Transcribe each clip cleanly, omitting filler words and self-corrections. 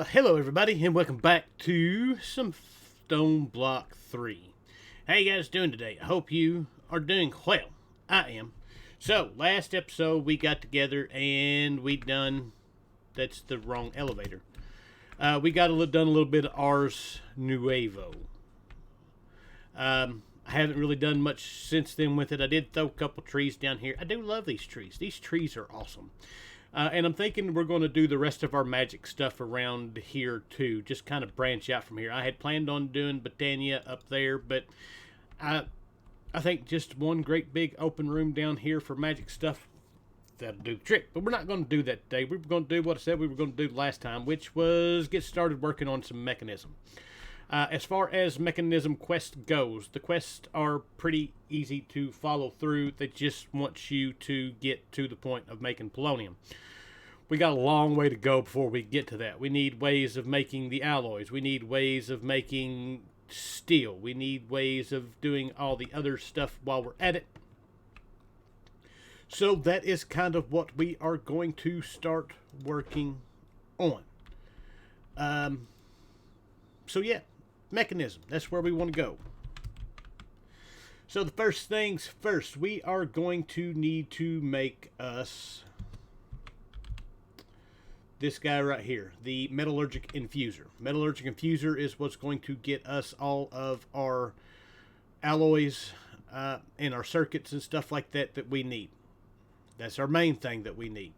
Hello everybody, and welcome back to some StoneBlock 3. How you guys doing today? I hope you are doing well. I am. So, last episode we got together and we done... That's the wrong elevator. We got done a little bit of Ars Nuevo. I haven't really done much since then with it. I did throw a couple trees down here. I do love these trees. These trees are awesome. And I'm thinking we're going to do the rest of our magic stuff around here too. Just kind of branch out from here. I had planned on doing Botania up there, but I think just one great big open room down here for magic stuff, that'll do the trick. But we're not going to do that today. We're going to do what I said we were going to do last time, which was get started working on some mechanism. As far as mechanism quest goes, the quests are pretty easy to follow through. They just want you to get to the point of making polonium. We got a long way to go before we get to that. We need ways of making the alloys. We need ways of making steel. We need ways of doing all the other stuff while we're at it. So that is kind of what we are going to start working on. So yeah. Mechanism, that's where we want to go. So the first things first, we are going to need to make us this guy right here, the metallurgic infuser. Metallurgic infuser is what's going to get us all of our alloys and our circuits and stuff like that that we need. That's our main thing that we need.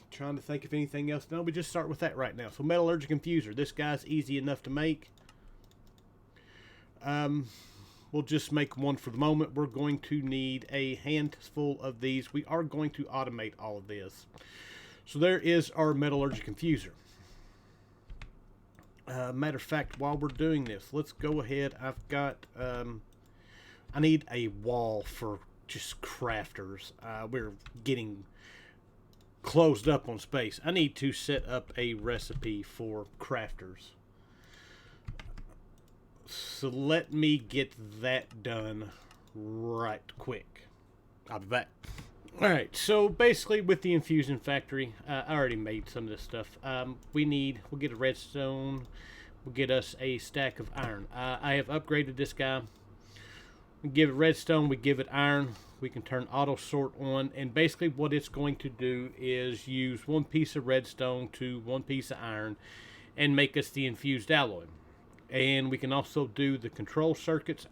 Trying to think of anything else. No, we just start with that right now. So metallurgic infuser. This guy's easy enough to make. We'll just make one for the moment. We're going to need a handful of these. We are going to automate all of this. So there is our metallurgic infuser. Matter of fact, while we're doing this, let's go ahead. I've got... I need a wall for just crafters. We're getting... closed up on space. I need to set up a recipe for crafters. So let me get that done right quick. I'll be back. Alright, so basically with the infusion factory, I already made some of this stuff. We'll get a redstone, we'll get us a stack of iron. I have upgraded this guy. We give it redstone, we give it iron. We can turn auto sort on, and basically what it's going to do is use one piece of redstone to one piece of iron and make us the infused alloy. And we can also do the control circuits.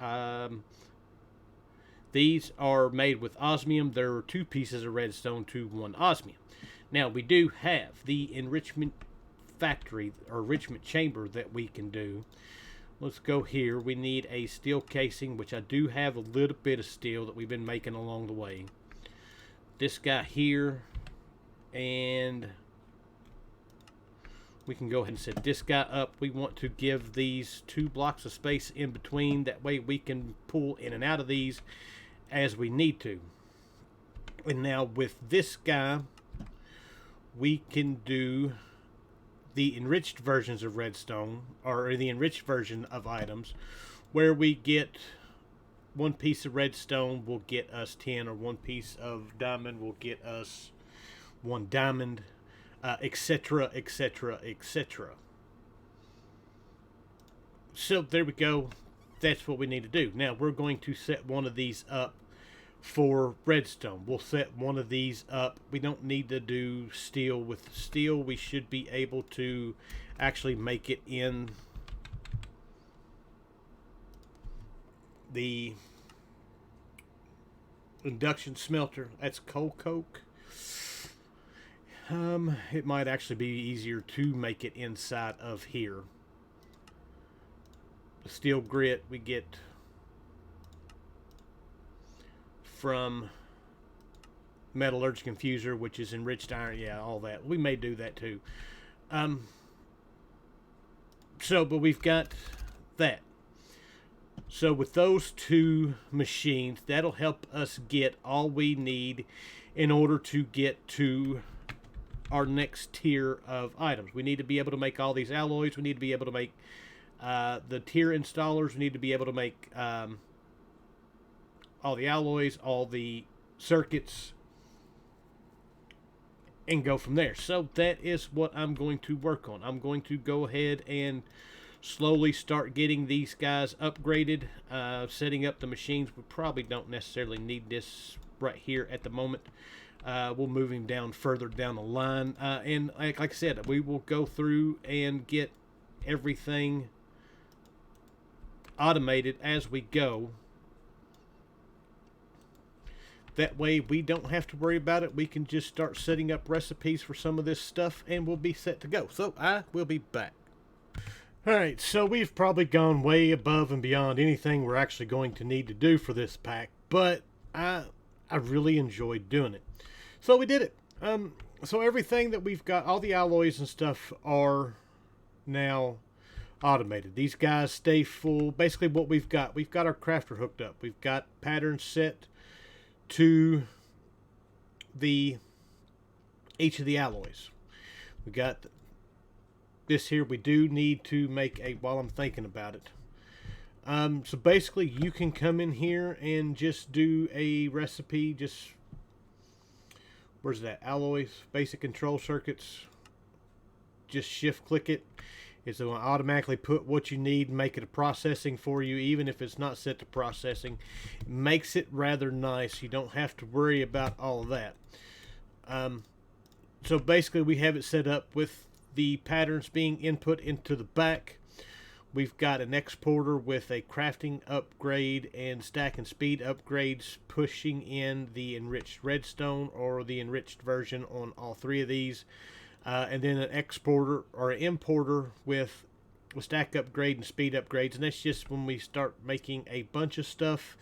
These are made with osmium. There are two pieces of redstone to one osmium. Now we do have the enrichment factory or enrichment chamber that we can do. Let's go here. We need a steel casing, which I do have a little bit of steel that we've been making along the way. This guy here, and we can go ahead and set this guy up. We want to give these 2 blocks of space in between. That way we can pull in and out of these as we need to. And now with this guy, we can do the enriched versions of redstone, or the enriched version of items, where we get one piece of redstone will get us 10, or one piece of diamond will get us 1 diamond, etc, etc, etc. So there we go. That's what we need to do. Now we're going to set one of these up for redstone. We'll set one of these up. We don't need to do steel. With steel, we should be able to actually make it in the induction smelter. That's coal coke. It might actually be easier to make it inside of here. The steel grit we get from metallurgic infuser, which is enriched iron. Yeah, all that. We may do that too. But we've got that. So with those 2 machines, that'll help us get all we need in order to get to our next tier of items. We need to be able to make all these alloys. We need to be able to make the tier installers. We need to be able to make all the alloys, all the circuits, and go from there. So that is what I'm going to work on. I'm going to go ahead and slowly start getting these guys upgraded, setting up the machines. We probably don't necessarily need this right here at the moment. We'll move him down further down the line, and like I said, we will go through and get everything automated as we go. That way we don't have to worry about it. We can just start setting up recipes for some of this stuff and we'll be set to go. So I will be back. Alright, so we've probably gone way above and beyond anything we're actually going to need to do for this pack, but I really enjoyed doing it. So we did it. So everything that we've got, all the alloys and stuff are now automated. These guys stay full. Basically what we've got our crafter hooked up. We've got patterns set to each of the alloys. We got this here. We do need to make a, while I'm thinking about it, so basically you can come in here and just do a recipe. Just, where's that? Alloys, basic control circuits. Just shift click it. It's going to automatically put what you need and make it a processing for you, even if it's not set to processing. It makes it rather nice. You don't have to worry about all of that. So basically we have it set up with the patterns being input into the back. We've got an exporter with a crafting upgrade and stack and speed upgrades pushing in the enriched redstone or the enriched version on all three of these. And then an exporter or an importer with a stack upgrade and speed upgrades. And that's just when we start making a bunch of stuff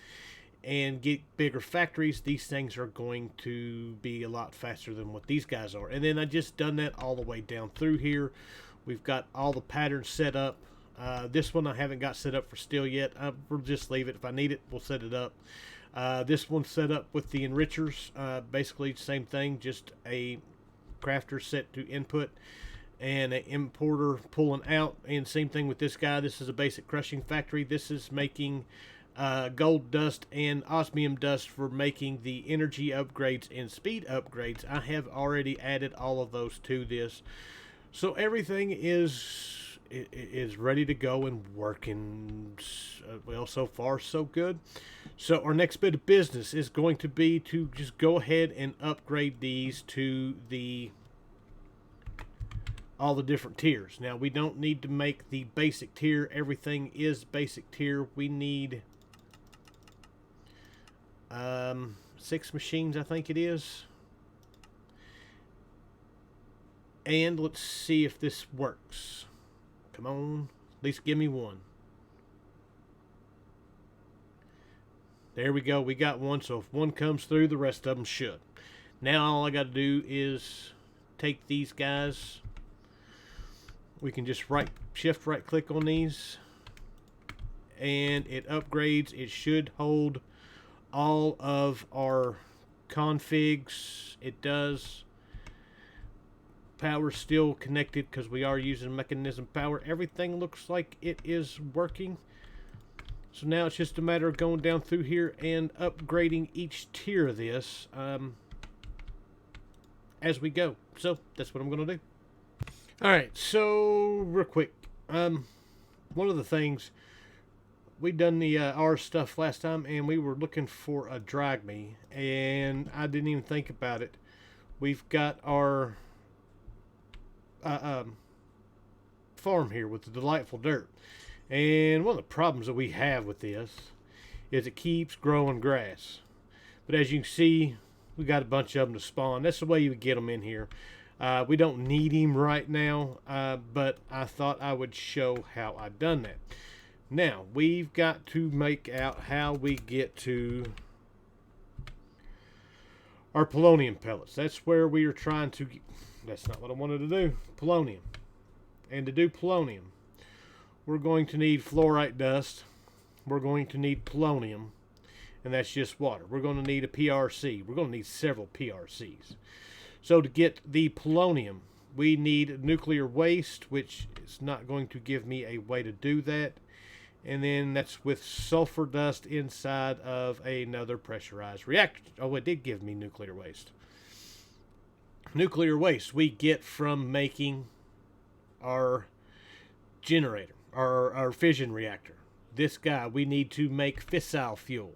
and get bigger factories, these things are going to be a lot faster than what these guys are. And then I just done that all the way down through here. We've got all the patterns set up. This one I haven't got set up for steel yet. We'll just leave it. If I need it, we'll set it up. This one's set up with the enrichers. Basically same thing, just a crafter set to input and an importer pulling out. And same thing with this guy. This is a basic crushing factory. This is making gold dust and osmium dust for making the energy upgrades and speed upgrades. I have already added all of those to this, so everything is ready to go and working. Well, so far so good. So our next bit of business is going to be to just go ahead and upgrade these to all the different tiers. Now we don't need to make the basic tier. Everything is basic tier. We need 6 machines, I think it is. And let's see if this works. Come on, at least give me one. There we go, we got one. So if one comes through, the rest of them should. Now all I got to do is take these guys. We can just shift right click on these and it upgrades. It should hold all of our configs. It does. Power still connected because we are using mechanism power. Everything looks like it is working. So now it's just a matter of going down through here and upgrading each tier of this as we go. So that's what I'm going to do. Alright, so real quick. One of the things, we done the our stuff last time and we were looking for a drag me and I didn't even think about it. We've got our farm here with the delightful dirt, and one of the problems that we have with this is it keeps growing grass, but as you can see we got a bunch of them to spawn. That's the way you would get them in here. We don't need him right now, but I thought I would show how I've done that. Now we've got to make out how we get to our polonium pellets. That's where we are trying to get. That's not what I wanted to do. Polonium. And to do polonium, we're going to need fluorite dust. We're going to need polonium. And that's just water. We're going to need a PRC. We're going to need several PRCs. So to get the polonium, we need nuclear waste, which is not going to give me a way to do that. And then that's with sulfur dust inside of another pressurized reactor. Oh, it did give me nuclear waste. nuclear waste we get from making our generator, our fission reactor. This guy, we need to make fissile fuel.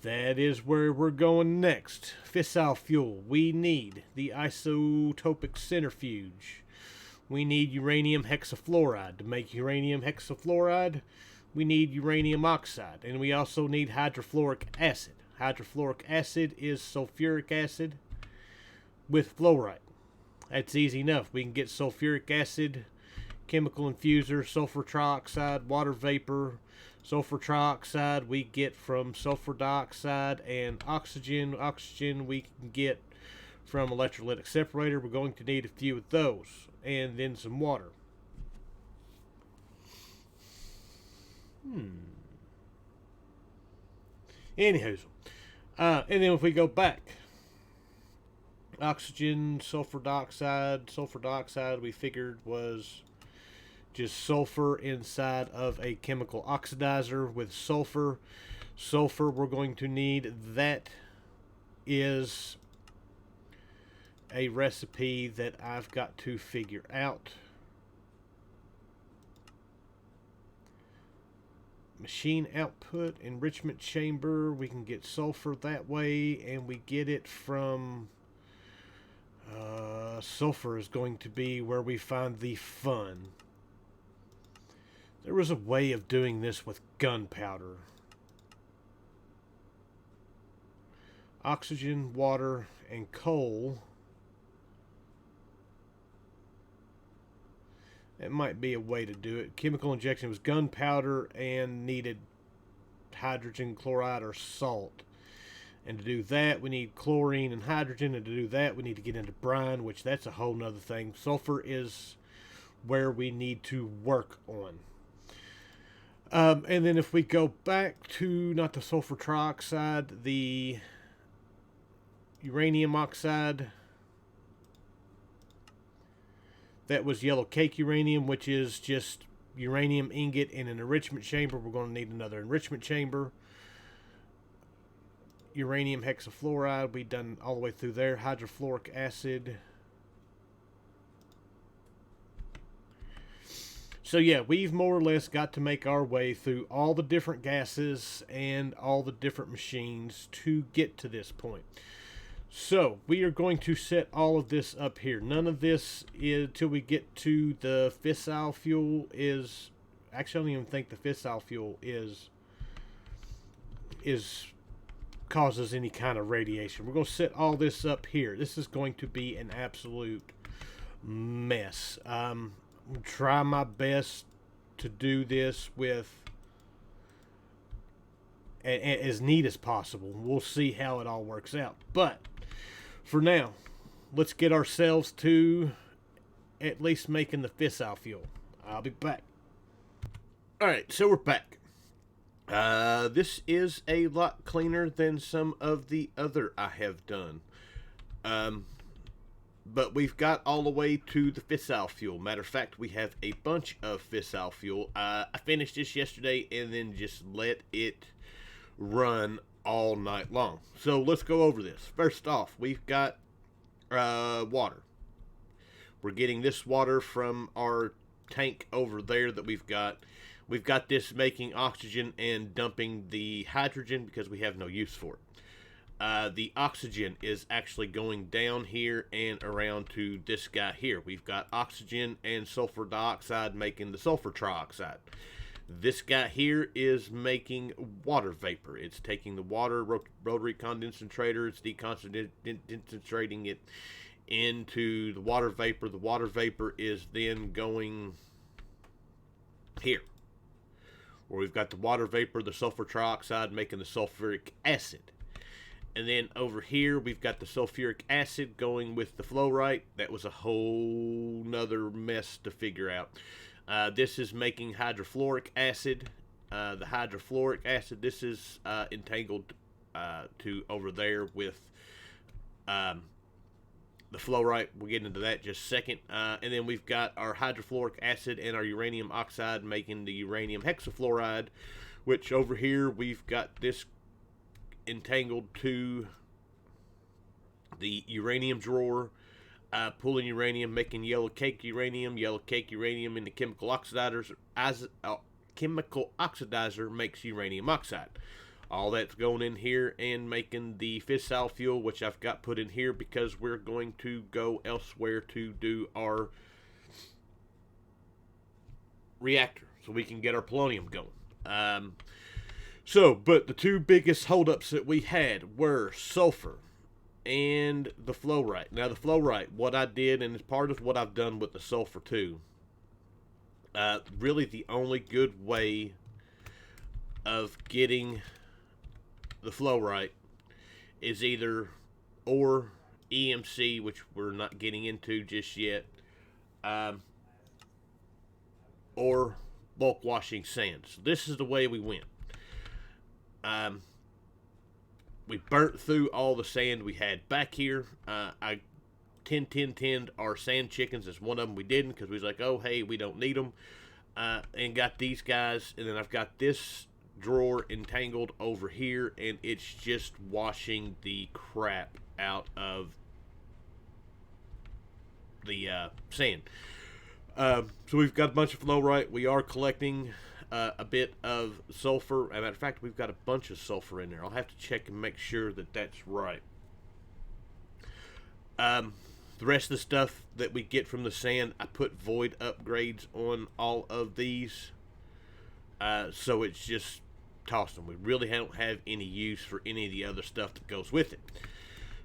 That is where we're going next. Fissile fuel. We need the isotopic centrifuge. We need uranium hexafluoride. To make uranium hexafluoride, we need uranium oxide. And we also need hydrofluoric acid. Hydrofluoric acid is sulfuric acid with fluoride. That's easy enough. We can get sulfuric acid, chemical infuser, sulfur trioxide, water vapor. Sulfur trioxide we get from sulfur dioxide, and oxygen. Oxygen we can get from electrolytic separator. We're going to need a few of those, and then some water. Anywho, and then if we go back, oxygen, sulfur dioxide we figured was just sulfur inside of a chemical oxidizer with sulfur. Sulfur we're going to need. That is a recipe that I've got to figure out. Machine output, enrichment chamber. We can get sulfur that way, and we get it from sulfur is going to be where we find the fun. There was a way of doing this with gunpowder. Oxygen, water, and coal. It might be a way to do it. Chemical injection was gunpowder and needed hydrogen, chloride, or salt. And to do that, we need chlorine and hydrogen. And to do that, we need to get into brine, which that's a whole nother thing. Sulfur is where we need to work on. And then if we go back to, not the sulfur trioxide, the uranium oxide, that was yellow cake uranium, which is just uranium ingot in an enrichment chamber. We're going to need another enrichment chamber. Uranium hexafluoride, we've done all the way through there. Hydrofluoric acid. So yeah, we've more or less got to make our way through all the different gases and all the different machines to get to this point. So we are going to set all of this up here. None of this is till we get to the fissile fuel is, actually I don't even think the fissile fuel is causes any kind of radiation. We're going to set all this up here. This is going to be an absolute mess. Try my best to do this with as neat as possible. We'll see how it all works out. But for now, let's get ourselves to at least making the fissile fuel. I'll be back. Alright, so we're back. This is a lot cleaner than some of the other I have done. But we've got all the way to the fissile fuel. Matter of fact, we have a bunch of fissile fuel. I finished this yesterday and then just let it run all night long. So let's go over this. First off, we've got water. We're getting this water from our tank over there that we've got. We've got this making oxygen and dumping the hydrogen because we have no use for it. The oxygen is actually going down here and around to this guy here. We've got oxygen and sulfur dioxide making the sulfur trioxide. This guy here is making water vapor. It's taking the water, rotary condensator, it's deconcentrating it into the water vapor. The water vapor is then going here, where we've got the water vapor, the sulfur trioxide making the sulfuric acid. And then over here, we've got the sulfuric acid going with the fluorite. That was a whole nother mess to figure out. This is making hydrofluoric acid. The hydrofluoric acid, this is entangled to over there with the fluorite. We'll get into that in just a second. And then we've got our hydrofluoric acid and our uranium oxide making the uranium hexafluoride, which over here we've got this entangled to the uranium drawer, pulling uranium, making yellow cake uranium in the chemical oxidizers. Chemical oxidizer makes uranium oxide. All that's going in here and making the fissile fuel, which I've got put in here because we're going to go elsewhere to do our reactor so we can get our polonium going. But the two biggest holdups that we had were sulfur and the fluorite. Now, the fluorite, what I did, and it's part of what I've done with the sulfur too, really the only good way of getting the fluorite is either or EMC, which we're not getting into just yet, or bulk washing sand. So this is the way we went. We burnt through all the sand we had back here. I 10 our sand chickens as one of them we didn't because we was like, oh, hey, we don't need them. And got these guys, and then I've got this drawer entangled over here, and it's just washing the crap out of the sand. So we've got a bunch of fluorite. We are collecting a bit of sulfur. As a matter of fact, we've got a bunch of sulfur in there. I'll have to check and make sure that that's right. The rest of the stuff that we get from the sand, I put void upgrades on all of these. So it's just tossed them. We really don't have any use for any of the other stuff that goes with it.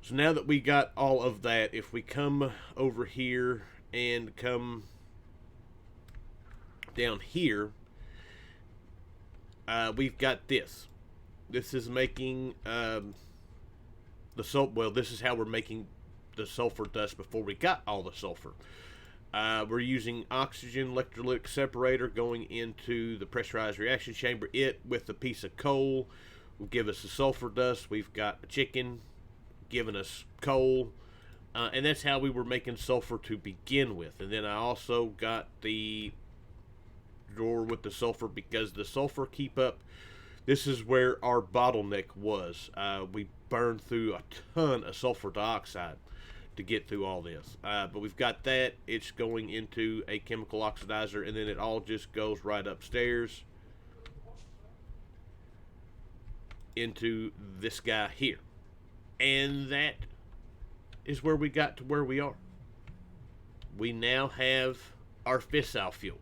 So now that we got all of that, if we come over here and come down here, we've got this. This is making the sulfur. Well, this is how we're making the sulfur dust before we got all the sulfur. We're using oxygen electrolytic separator going into the pressurized reaction chamber. It, with a piece of coal, will give us the sulfur dust. We've got a chicken giving us coal. And that's how we were making sulfur to begin with. And then I also got the drawer with the sulfur because the sulfur keep up. This is where our bottleneck was. We burned through a ton of sulfur dioxide to get through all this. But we've got that. It's going into a chemical oxidizer, and then it all just goes right upstairs into this guy here. And that is where we got to where we are. We now have our fissile fuel.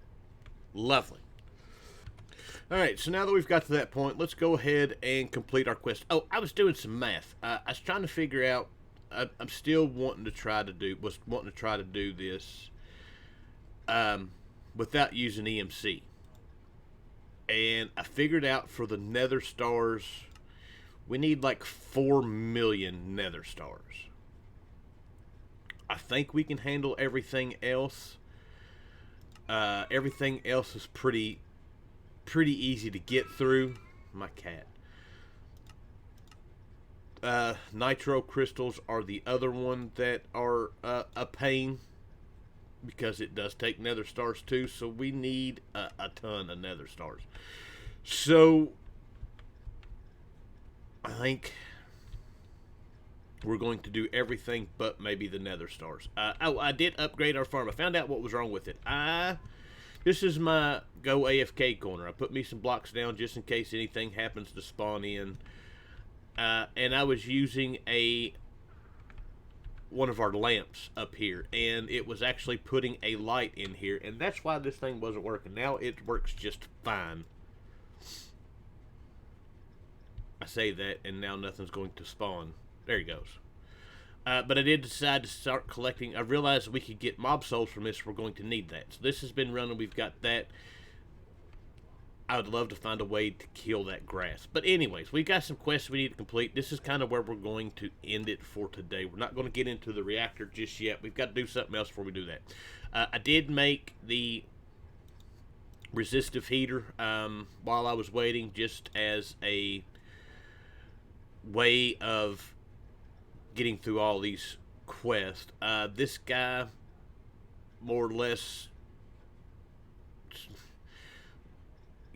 Lovely. Alright, so now that we've got to that point, let's go ahead and complete our quest. Oh, I was doing some math. I was trying to figure out, I'm still wanting to try to do this without using EMC. And I figured out for the nether stars, we need like 4 million nether stars. I think we can handle everything else. Everything else is pretty easy to get through. My cat. Nitro crystals are the other one that are a pain because it does take nether stars too. So we need a ton of nether stars. So I think we're going to do everything but maybe the nether stars. I did upgrade our farm. I found out what was wrong with it. This is my go AFK corner. I put me some blocks down just in case anything happens to spawn in. And I was using one of our lamps up here, and it was actually putting a light in here, and that's why this thing wasn't working. Now it works just fine. I say that, and now nothing's going to spawn. There he goes. But I did decide to start collecting. I realized we could get mob souls from this. We're going to need that. So this has been running. We've got that. I would love to find a way to kill that grass. But anyways, we've got some quests we need to complete. This is kind of where we're going to end it for today. We're not going to get into the reactor just yet. We've got to do something else before we do that. I did make the resistive heater while I was waiting, just as a way of getting through all these quests. This guy more or less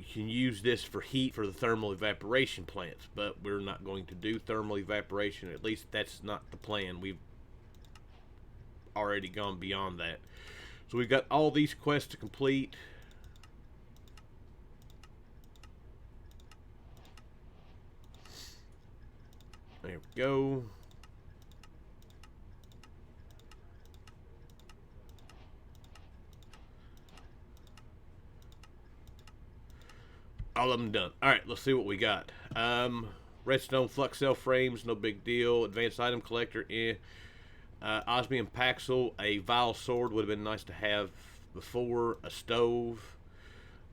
you can use this for heat for the thermal evaporation plants, but we're not going to do thermal evaporation. At least that's not the plan. We've already gone beyond that. So we've got all these quests to complete. There we go. All of them done. Alright, let's see what we got. Redstone flux cell frames, no big deal. Advanced item collector, osmium paxel, a vile sword would have been nice to have before. A stove,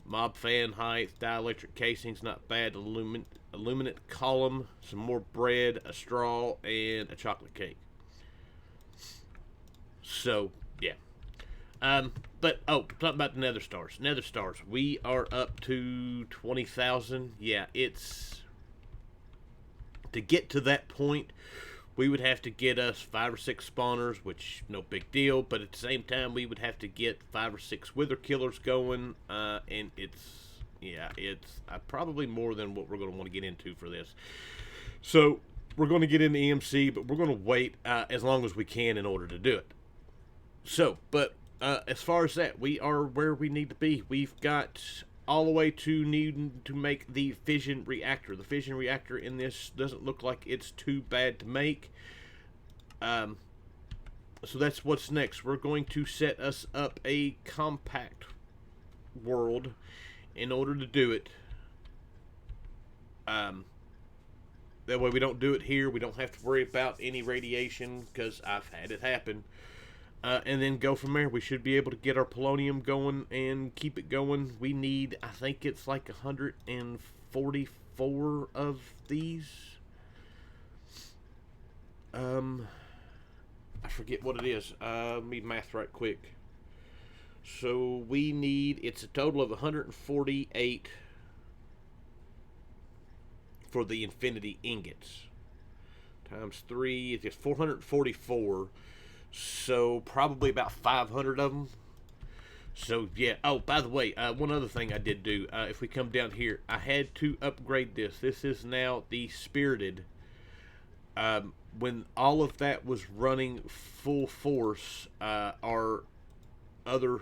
mob fan height, dielectric casings, not bad. Illuminate column, some more bread, a straw, and a chocolate cake. So, yeah. But, talking about the nether stars. Nether stars, we are up to 20,000. Yeah, it's... To get to that point, we would have to get us 5 or 6 spawners, which, no big deal. But at the same time, we would have to get 5 or 6 wither killers going. And it's... Yeah, it's probably more than what we're going to want to get into for this. So, we're going to get into EMC, but we're going to wait as long as we can in order to do it. So, but as far as that, we are where we need to be. We've got all the way to needing to make the fission reactor. The fission reactor in this doesn't look like it's too bad to make. So that's what's next. We're going to set us up a compact world in order to do it. That way we don't do it here. We don't have to worry about any radiation, because I've had it happen. And then go from there. We should be able to get our polonium going and keep it going. We need, I think it's like 144 of these. I forget what it is. Let me math right quick. So we need, it's a total of 148 for the infinity ingots. Times 3, it's 444. So probably about 500 of them. So yeah. Oh, by the way, one other thing I did do. If we come down here, I had to upgrade this. This is now the spirited. When all of that was running full force, our other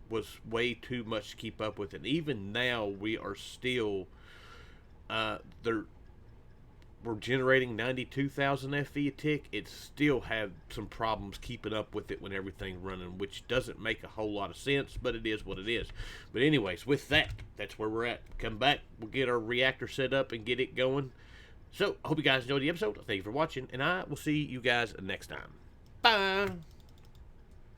was way too much to keep up with, and even now we are still we're generating 92,000 FE a tick. It still have some problems keeping up with it when everything's running, which doesn't make a whole lot of sense, but it is what it is. But anyways, with that, that's where we're at. Come back, we'll get our reactor set up and get it going. So, I hope you guys enjoyed the episode. Thank you for watching, and I will see you guys next time. Bye!